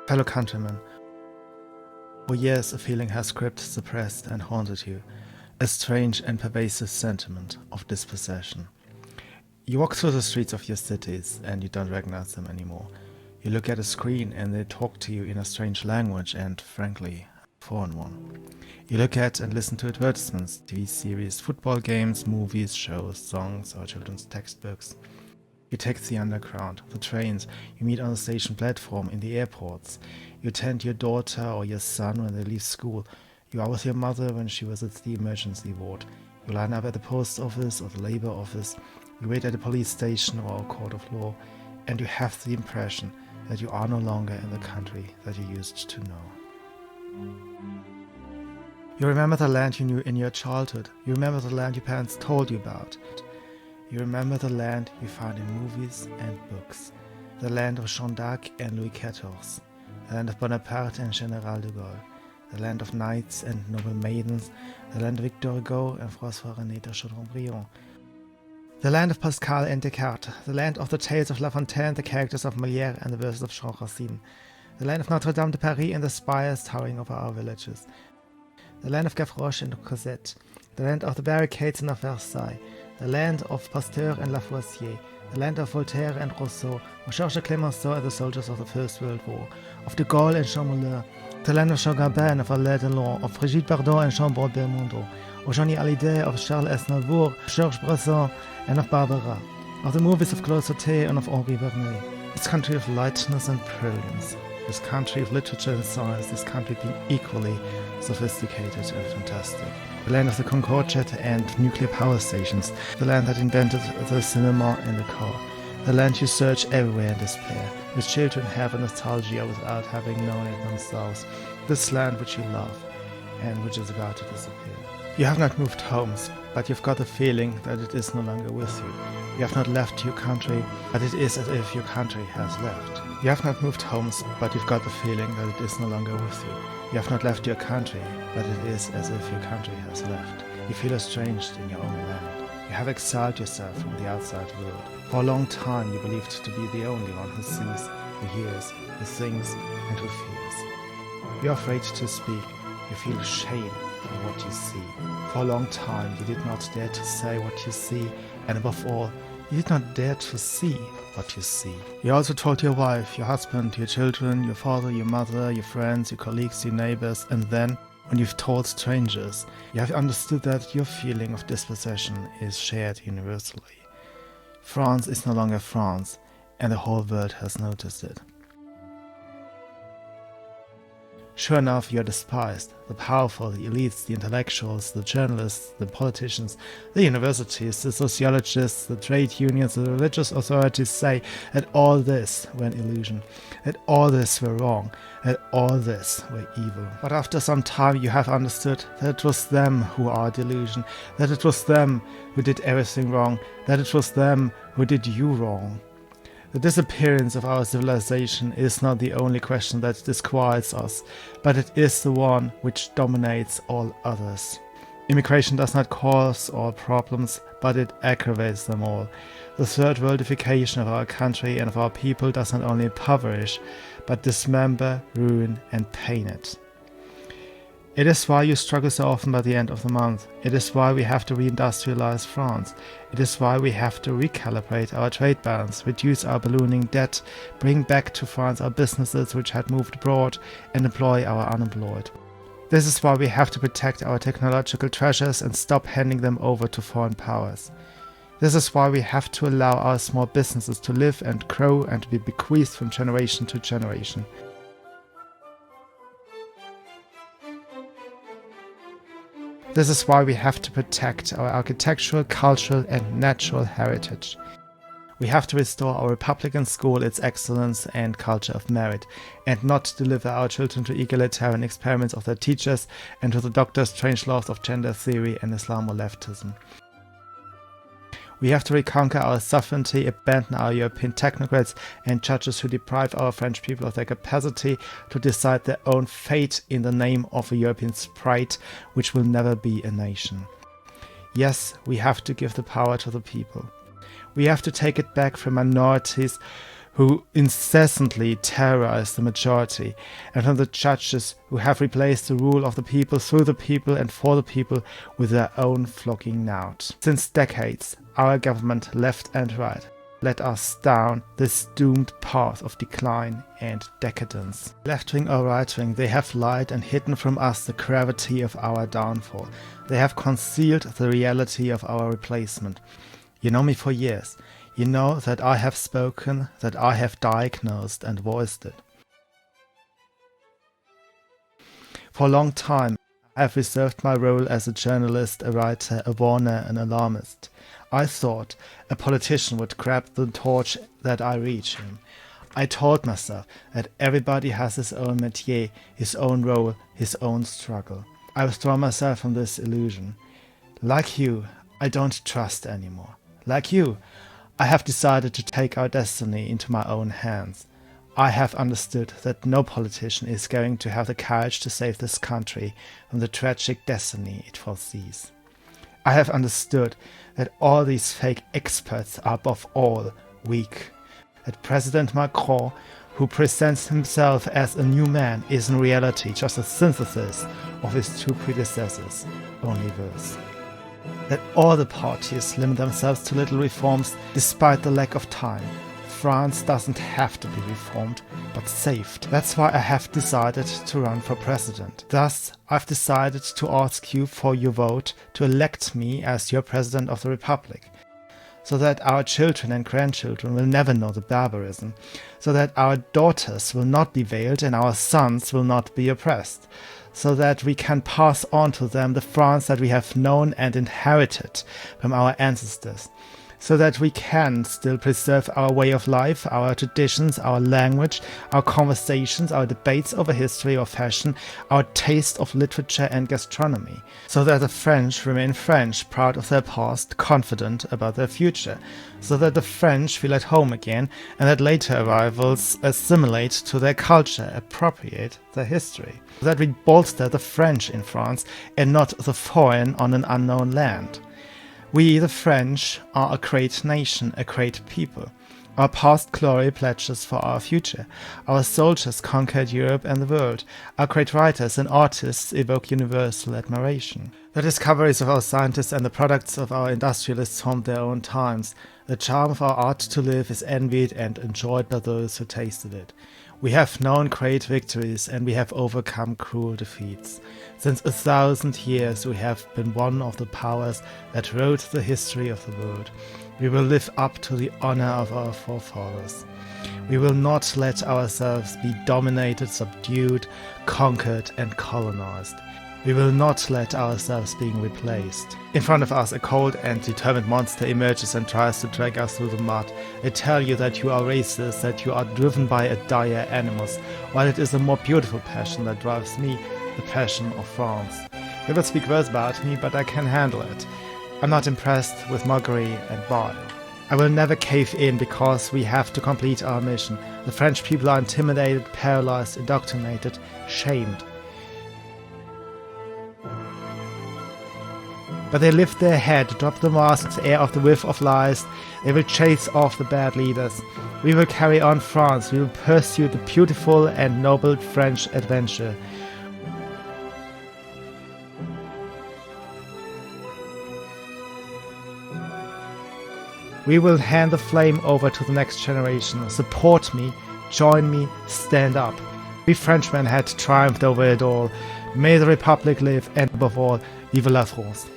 Fellow countrymen, for years a feeling has gripped, suppressed and haunted you, a strange and pervasive sentiment of dispossession. You walk through the streets of your cities and you don't recognize them anymore. You look at a screen and they talk to you in a strange language and, frankly, a foreign one. You look at and listen to advertisements, TV series, football games, movies, shows, songs, or children's textbooks. You take the underground, the trains, you meet on the station platform, in the airports. You attend your daughter or your son when they leave school. You are with your mother when she visits the emergency ward. You line up at the post office or the labor office. You wait at a police station or a court of law. And you have the impression that you are no longer in the country that you used to know. You remember the land you knew in your childhood. You remember the land your parents told you about. You remember the land you found in movies and books. The land of Jeanne d'Arc and Louis XIV. The land of Bonaparte and General de Gaulle. The land of knights and noble maidens. The land of Victor Hugo and François René de Chateaubriand. The land of Pascal and Descartes. The land of the tales of La Fontaine, the characters of Molière and the verses of Jean Racine. The land of Notre Dame de Paris and the spires towering over our villages. The land of Gavroche and Cosette. The land of the barricades and of Versailles. The land of Pasteur and Lavoisier. The land of Voltaire and Rousseau, of Georges Clemenceau and the soldiers of the First World War, of de Gaulle and Jean Moulin, the land of Jean Gabin, of Alain Delon, of Brigitte Bardot and Jean-Paul Belmondo, of Johnny Hallyday, of Charles Aznavour, of Georges Brassens and of Barbara, of the movies of Claude Sautet and of Henri Verneuil. This country of lightness and brilliance, this country of literature and science, this country being equally sophisticated and fantastic. The land of the Concorde jet and nuclear power stations, the land that invented the cinema and the car, the land you search everywhere in despair, which children have a nostalgia without having known it themselves, this land which you love and which is about to disappear. You have not moved homes, but you've got the feeling that it is no longer with you. You have not left your country, but it is as if your country has left. You have not moved homes, but you've got the feeling that it is no longer with you. You have not left your country, but it is as if your country has left. You feel estranged in your own land. You have exiled yourself from the outside world. For a long time you believed to be the only one who sees, who hears, who thinks, and who feels. You are afraid to speak. You feel shame for what you see. For a long time you did not dare to say what you see, and above all, you did not dare to see what you see. You also told your wife, your husband, your children, your father, your mother, your friends, your colleagues, your neighbors, and then, when you've told strangers, you have understood that your feeling of dispossession is shared universally. France is no longer France, and the whole world has noticed it. Sure enough, you are despised. The powerful, the elites, the intellectuals, the journalists, the politicians, the universities, the sociologists, the trade unions, the religious authorities say that all this were an illusion, that all this were wrong, that all this were evil. But after some time you have understood that it was them who are a delusion, that it was them who did everything wrong, that it was them who did you wrong. The disappearance of our civilization is not the only question that disquiets us, but it is the one which dominates all others. Immigration does not cause all problems, but it aggravates them all. The third worldification of our country and of our people does not only impoverish, but dismember, ruin, and pain it. It is why you struggle so often by the end of the month. It is why we have to reindustrialize France. It is why we have to recalibrate our trade balance, reduce our ballooning debt, bring back to France our businesses which had moved abroad, and employ our unemployed. This is why we have to protect our technological treasures and stop handing them over to foreign powers. This is why we have to allow our small businesses to live and grow and to be bequeathed from generation to generation. This is why we have to protect our architectural, cultural, and natural heritage. We have to restore our Republican school its excellence and culture of merit, and not deliver our children to egalitarian experiments of their teachers and to the doctor's strange laws of gender theory and Islamo-leftism. We have to reconquer our sovereignty, abandon our European technocrats and judges who deprive our French people of their capacity to decide their own fate in the name of a European sprite which will never be a nation. Yes, we have to give the power to the people. We have to take it back from minorities who incessantly terrorize the majority, and from the judges who have replaced the rule of the people, through the people and for the people with their own flocking knout. Since decades, our government, left and right, led us down this doomed path of decline and decadence. Left-wing or right-wing, they have lied and hidden from us the gravity of our downfall. They have concealed the reality of our replacement. You know me for years. You know that I have spoken, that I have diagnosed and voiced it. For a long time, I have reserved my role as a journalist, a writer, a warner, an alarmist. I thought a politician would grab the torch that I reach him. I told myself that everybody has his own métier, his own role, his own struggle. I withdraw myself from this illusion. Like you, I don't trust anymore. Like you, I have decided to take our destiny into my own hands. I have understood that no politician is going to have the courage to save this country from the tragic destiny it foresees. I have understood that all these fake experts are above all weak. That President Macron, who presents himself as a new man, is in reality just a synthesis of his two predecessors, only worse. That all the parties limit themselves to little reforms despite the lack of time. France doesn't have to be reformed, but saved. That's why I have decided to run for president. Thus, I've decided to ask you for your vote to elect me as your president of the Republic, so that our children and grandchildren will never know the barbarism, so that our daughters will not be veiled and our sons will not be oppressed, so that we can pass on to them the France that we have known and inherited from our ancestors, so that we can still preserve our way of life, our traditions, our language, our conversations, our debates over history or fashion, our taste of literature and gastronomy, so that the French remain French, proud of their past, confident about their future, so that the French feel at home again, and that later arrivals assimilate to their culture, appropriate their history, so that we bolster the French in France and not the foreign on an unknown land. We, the French, are a great nation, a great people. Our past glory pledges for our future. Our soldiers conquered Europe and the world. Our great writers and artists evoke universal admiration. The discoveries of our scientists and the products of our industrialists haunt their own times. The charm of our art to live is envied and enjoyed by those who tasted it. We have known great victories and we have overcome cruel defeats. Since 1,000 years we have been one of the powers that wrote the history of the world. We will live up to the honor of our forefathers. We will not let ourselves be dominated, subdued, conquered and colonized. We will not let ourselves be replaced. In front of us, a cold and determined monster emerges and tries to drag us through the mud. They tell you that you are racist, that you are driven by a dire animus, while it is a more beautiful passion that drives me, the passion of France. They will speak words about me, but I can handle it. I'm not impressed with mockery and bile. I will never cave in because we have to complete our mission. The French people are intimidated, paralyzed, indoctrinated, shamed. But they lift their head, drop the masks, air off the whiff of lies. They will chase off the bad leaders. We will carry on France. We will pursue the beautiful and noble French adventure. We will hand the flame over to the next generation. Support me, join me, stand up. We Frenchmen had triumphed over it all. May the Republic live, and above all, vive la France.